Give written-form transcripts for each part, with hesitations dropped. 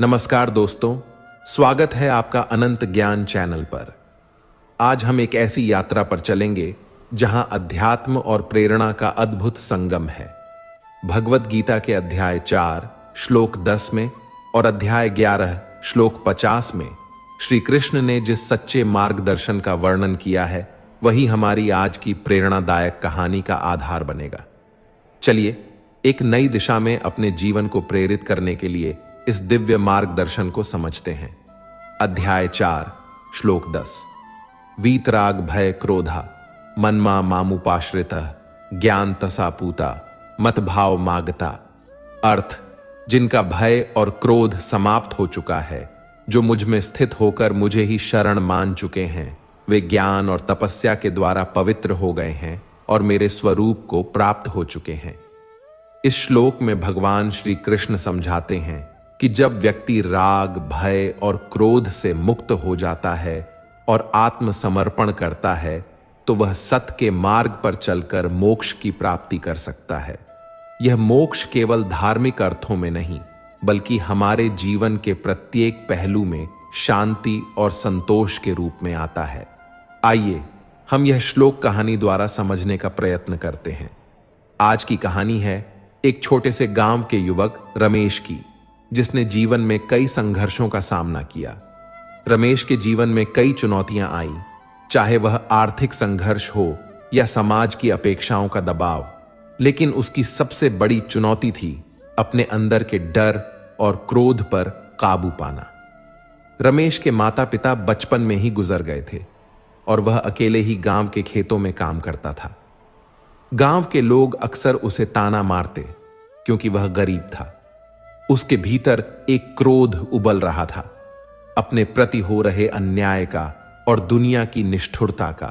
नमस्कार दोस्तों, स्वागत है आपका अनंत ज्ञान चैनल पर। आज हम एक ऐसी यात्रा पर चलेंगे जहां अध्यात्म और प्रेरणा का अद्भुत संगम है। भगवत गीता के अध्याय 4 श्लोक 10 में और अध्याय 11 श्लोक 50 में श्री कृष्ण ने जिस सच्चे मार्गदर्शन का वर्णन किया है, वही हमारी आज की प्रेरणादायक कहानी का आधार बनेगा। चलिए एक नई दिशा में अपने जीवन को प्रेरित करने के लिए इस दिव्य मार्गदर्शन को समझते हैं। अध्याय 4 श्लोक 10। वीतराग भय क्रोधा मन्मा मामुपाश्रितः ज्ञान तसा पूता मतभाव मागता। अर्थ, जिनका भय और क्रोध समाप्त हो चुका है, जो मुझ में स्थित होकर मुझे ही शरण मान चुके हैं, वे ज्ञान और तपस्या के द्वारा पवित्र हो गए हैं और मेरे स्वरूप को प्राप्त हो चुके हैं। इस श्लोक में भगवान श्री कृष्ण समझाते हैं कि जब व्यक्ति राग, भय और क्रोध से मुक्त हो जाता है और आत्मसमर्पण करता है, तो वह सत्य के मार्ग पर चलकर मोक्ष की प्राप्ति कर सकता है। यह मोक्ष केवल धार्मिक अर्थों में नहीं, बल्कि हमारे जीवन के प्रत्येक पहलू में शांति और संतोष के रूप में आता है। आइए हम यह श्लोक कहानी द्वारा समझने का प्रयत्न करते हैं। आज की कहानी है एक छोटे से गांव के युवक रमेश की, जिसने जीवन में कई संघर्षों का सामना किया। रमेश के जीवन में कई चुनौतियां आईं, चाहे वह आर्थिक संघर्ष हो या समाज की अपेक्षाओं का दबाव, लेकिन उसकी सबसे बड़ी चुनौती थी अपने अंदर के डर और क्रोध पर काबू पाना। रमेश के माता पिता बचपन में ही गुजर गए थे और वह अकेले ही गांव के खेतों में काम करता था। गांव के लोग अक्सर उसे ताना मारते क्योंकि वह गरीब था। उसके भीतर एक क्रोध उबल रहा था, अपने प्रति हो रहे अन्याय का और दुनिया की निष्ठुरता का।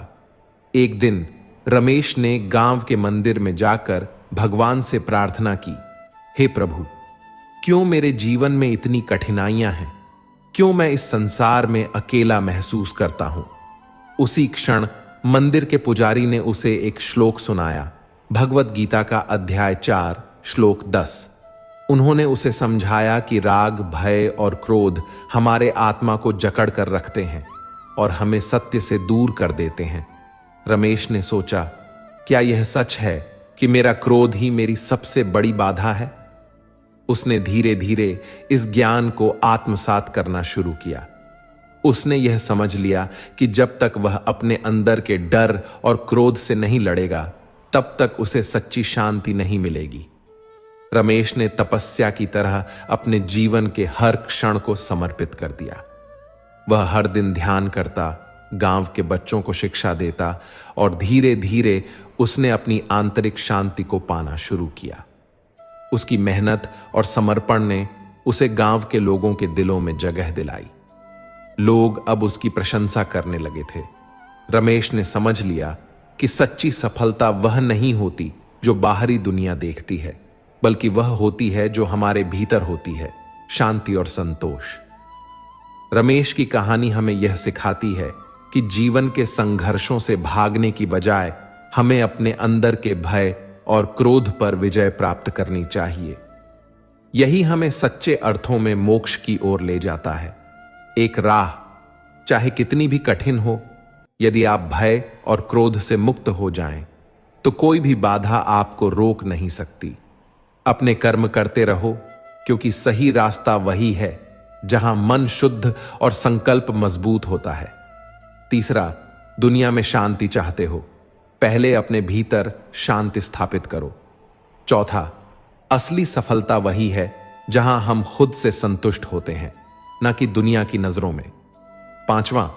एक दिन रमेश ने गांव के मंदिर में जाकर भगवान से प्रार्थना की, हे प्रभु, क्यों मेरे जीवन में इतनी कठिनाइयां हैं? क्यों मैं इस संसार में अकेला महसूस करता हूं? उसी क्षण मंदिर के पुजारी ने उसे एक श्लोक सुनाया, भगवत गीता का अध्याय 4 श्लोक 10। उन्होंने उसे समझाया कि राग, भय और क्रोध हमारे आत्मा को जकड़ कर रखते हैं और हमें सत्य से दूर कर देते हैं। रमेश ने सोचा, क्या यह सच है कि मेरा क्रोध ही मेरी सबसे बड़ी बाधा है? उसने धीरे धीरे इस ज्ञान को आत्मसात करना शुरू किया। उसने यह समझ लिया कि जब तक वह अपने अंदर के डर और क्रोध से नहीं लड़ेगा, तब तक उसे सच्ची शांति नहीं मिलेगी। रमेश ने तपस्या की तरह अपने जीवन के हर क्षण को समर्पित कर दिया। वह हर दिन ध्यान करता, गांव के बच्चों को शिक्षा देता और धीरे धीरे उसने अपनी आंतरिक शांति को पाना शुरू किया। उसकी मेहनत और समर्पण ने उसे गांव के लोगों के दिलों में जगह दिलाई। लोग अब उसकी प्रशंसा करने लगे थे। रमेश ने समझ लिया कि सच्ची सफलता वह नहीं होती जो बाहरी दुनिया देखती है, बल्कि वह होती है जो हमारे भीतर होती है, शांति और संतोष। रमेश की कहानी हमें यह सिखाती है कि जीवन के संघर्षों से भागने की बजाय हमें अपने अंदर के भय और क्रोध पर विजय प्राप्त करनी चाहिए। यही हमें सच्चे अर्थों में मोक्ष की ओर ले जाता है। एक राह, चाहे कितनी भी कठिन हो, यदि आप भय और क्रोध से मुक्त हो जाएं, तो कोई भी बाधा आपको रोक नहीं सकती। अपने कर्म करते रहो, क्योंकि सही रास्ता वही है जहां मन शुद्ध और संकल्प मजबूत होता है। तीसरा, दुनिया में शांति चाहते हो, पहले अपने भीतर शांति स्थापित करो। चौथा, असली सफलता वही है जहां हम खुद से संतुष्ट होते हैं, न कि दुनिया की नजरों में। पांचवा,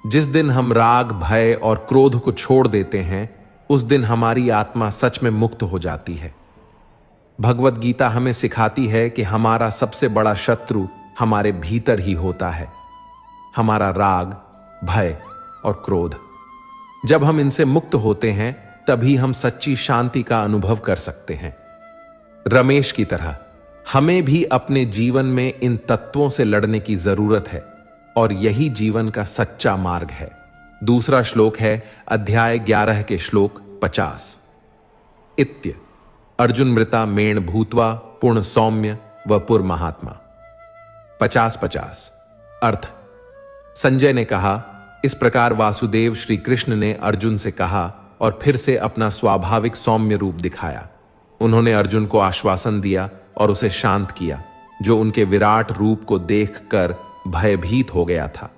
जिस दिन हम राग, भय और क्रोध को छोड़ देते हैं, उस दिन हमारी आत्मा सच में मुक्त हो जाती है। भगवत गीता हमें सिखाती है कि हमारा सबसे बड़ा शत्रु हमारे भीतर ही होता है, हमारा राग, भय और क्रोध। जब हम इनसे मुक्त होते हैं, तभी हम सच्ची शांति का अनुभव कर सकते हैं। रमेश की तरह हमें भी अपने जीवन में इन तत्वों से लड़ने की जरूरत है और यही जीवन का सच्चा मार्ग है। दूसरा श्लोक है अध्याय 11 के श्लोक 50। इत्य अर्जुन मृता मेण भूत्वा पूर्ण सौम्य व पुर महात्मा। 50-50। अर्थ: संजय ने कहा, इस प्रकार वासुदेव श्री कृष्ण ने अर्जुन से कहा और फिर से अपना स्वाभाविक सौम्य रूप दिखाया। उन्होंने अर्जुन को आश्वासन दिया और उसे शांत किया, जो उनके विराट रूप को देखकर भयभीत हो गया था।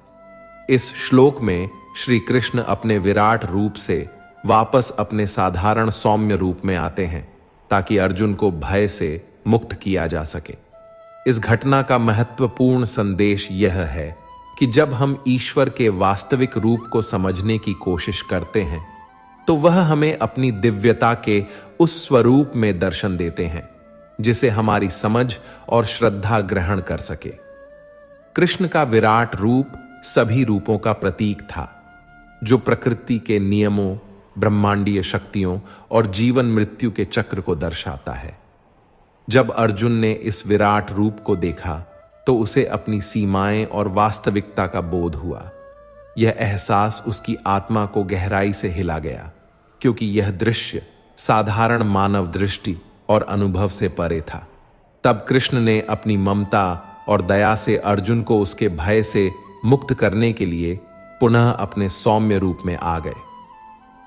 इस श्लोक में श्री कृष्ण अपने विराट रूप से वापस अपने साधारण सौम्य रूप में आते हैं ताकि अर्जुन को भय से मुक्त किया जा सके। इस घटना का महत्वपूर्ण संदेश यह है कि जब हम ईश्वर के वास्तविक रूप को समझने की कोशिश करते हैं तो वह हमें अपनी दिव्यता के उस स्वरूप में दर्शन देते हैं जिसे हमारी समझ और श्रद्धा ग्रहण कर सके। कृष्ण का विराट रूप सभी रूपों का प्रतीक था, जो प्रकृति के नियमों, ब्रह्मांडीय शक्तियों और जीवन मृत्यु के चक्र को दर्शाता है। जब अर्जुन ने इस विराट रूप को देखा तो उसे अपनी सीमाएं और वास्तविकता का बोध हुआ। यह एहसास उसकी आत्मा को गहराई से हिला गया, क्योंकि यह दृश्य साधारण मानव दृष्टि और अनुभव से परे था। तब कृष्ण ने अपनी ममता और दया से अर्जुन को उसके भय से मुक्त करने के लिए पुनः अपने सौम्य रूप में आ गए।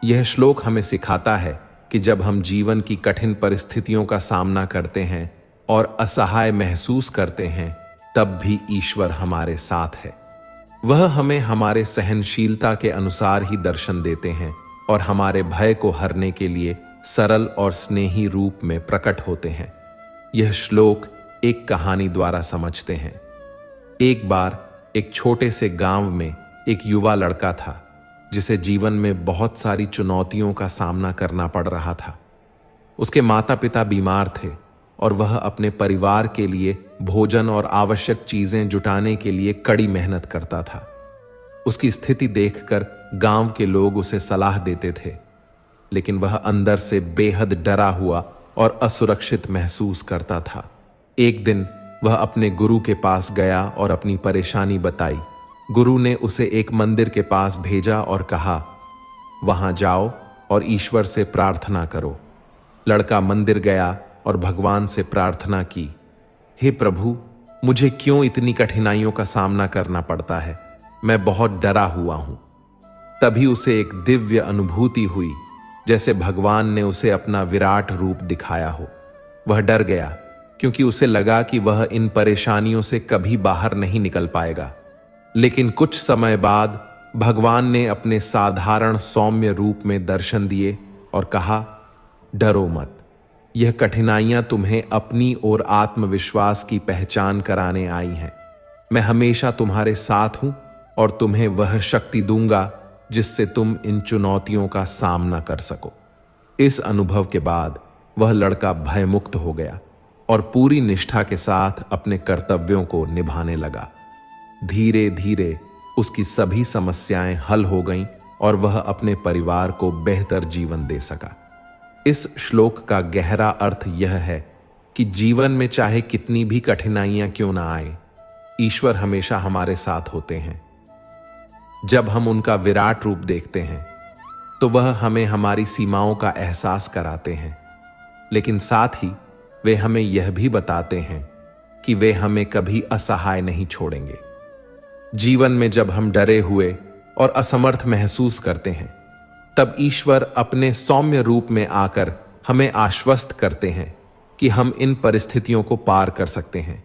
यह श्लोक हमें सिखाता है कि जब हम जीवन की कठिन परिस्थितियों का सामना करते हैं और असहाय महसूस करते हैं, तब भी ईश्वर हमारे साथ है। वह हमें हमारे सहनशीलता के अनुसार ही दर्शन देते हैं और हमारे भय को हरने के लिए सरल और स्नेही रूप में प्रकट होते हैं। यह श्लोक एक कहानी द्वारा समझते हैं। एक बार एक छोटे से गांव में एक युवा लड़का था जिसे जीवन में बहुत सारी चुनौतियों का सामना करना पड़ रहा था। उसके माता पिता बीमार थे और वह अपने परिवार के लिए भोजन और आवश्यक चीजें जुटाने के लिए कड़ी मेहनत करता था। उसकी स्थिति देखकर गांव के लोग उसे सलाह देते थे, लेकिन वह अंदर से बेहद डरा हुआ और असुरक्षित महसूस करता था। एक दिन वह अपने गुरु के पास गया और अपनी परेशानी बताई। गुरु ने उसे एक मंदिर के पास भेजा और कहा, वहां जाओ और ईश्वर से प्रार्थना करो। लड़का मंदिर गया और भगवान से प्रार्थना की, हे प्रभु, मुझे क्यों इतनी कठिनाइयों का सामना करना पड़ता है? मैं बहुत डरा हुआ हूं। तभी उसे एक दिव्य अनुभूति हुई, जैसे भगवान ने उसे अपना विराट रूप दिखाया हो। वह डर गया क्योंकि उसे लगा कि वह इन परेशानियों से कभी बाहर नहीं निकल पाएगा। लेकिन कुछ समय बाद भगवान ने अपने साधारण सौम्य रूप में दर्शन दिए और कहा, डरो मत, यह कठिनाइयां तुम्हें अपनी और आत्मविश्वास की पहचान कराने आई हैं। मैं हमेशा तुम्हारे साथ हूं और तुम्हें वह शक्ति दूंगा जिससे तुम इन चुनौतियों का सामना कर सको। इस अनुभव के बाद वह लड़का भयमुक्त हो गया और पूरी निष्ठा के साथ अपने कर्तव्यों को निभाने लगा। धीरे धीरे उसकी सभी समस्याएं हल हो गईं और वह अपने परिवार को बेहतर जीवन दे सका। इस श्लोक का गहरा अर्थ यह है कि जीवन में चाहे कितनी भी कठिनाइयां क्यों ना आए, ईश्वर हमेशा हमारे साथ होते हैं। जब हम उनका विराट रूप देखते हैं तो वह हमें हमारी सीमाओं का एहसास कराते हैं, लेकिन साथ ही वे हमें यह भी बताते हैं कि वे हमें कभी असहाय नहीं छोड़ेंगे। जीवन में जब हम डरे हुए और असमर्थ महसूस करते हैं, तब ईश्वर अपने सौम्य रूप में आकर हमें आश्वस्त करते हैं कि हम इन परिस्थितियों को पार कर सकते हैं।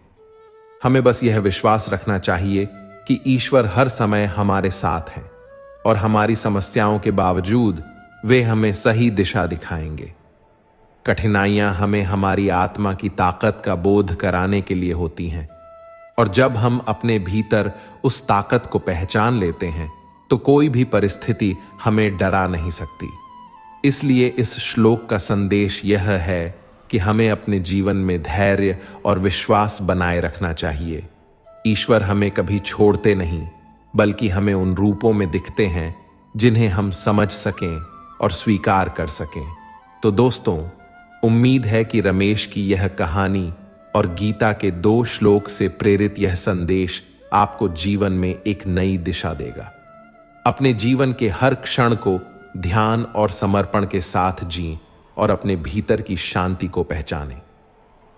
हमें बस यह विश्वास रखना चाहिए कि ईश्वर हर समय हमारे साथ हैं और हमारी समस्याओं के बावजूद वे हमें सही दिशा दिखाएंगे। कठिनाइयां हमें हमारी आत्मा की ताकत का बोध कराने के लिए होती हैं, और जब हम अपने भीतर उस ताकत को पहचान लेते हैं तो कोई भी परिस्थिति हमें डरा नहीं सकती। इसलिए इस श्लोक का संदेश यह है कि हमें अपने जीवन में धैर्य और विश्वास बनाए रखना चाहिए। ईश्वर हमें कभी छोड़ते नहीं, बल्कि हमें उन रूपों में दिखते हैं जिन्हें हम समझ सकें और स्वीकार कर सकें। तो दोस्तों, उम्मीद है कि रमेश की यह कहानी और गीता के 2 श्लोक से प्रेरित यह संदेश आपको जीवन में एक नई दिशा देगा। अपने जीवन के हर क्षण को ध्यान और समर्पण के साथ जिएं और अपने भीतर की शांति को पहचानें।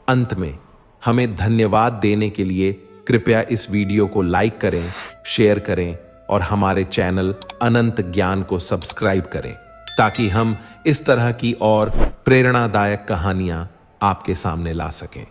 अंत में हमें धन्यवाद देने के लिए कृपया इस वीडियो को लाइक करें, शेयर करें और हमारे चैनल अनंत ज्ञान को सब्सक्राइब करें ताकि हम इस तरह की और प्रेरणादायक कहानियां आपके सामने ला सकें।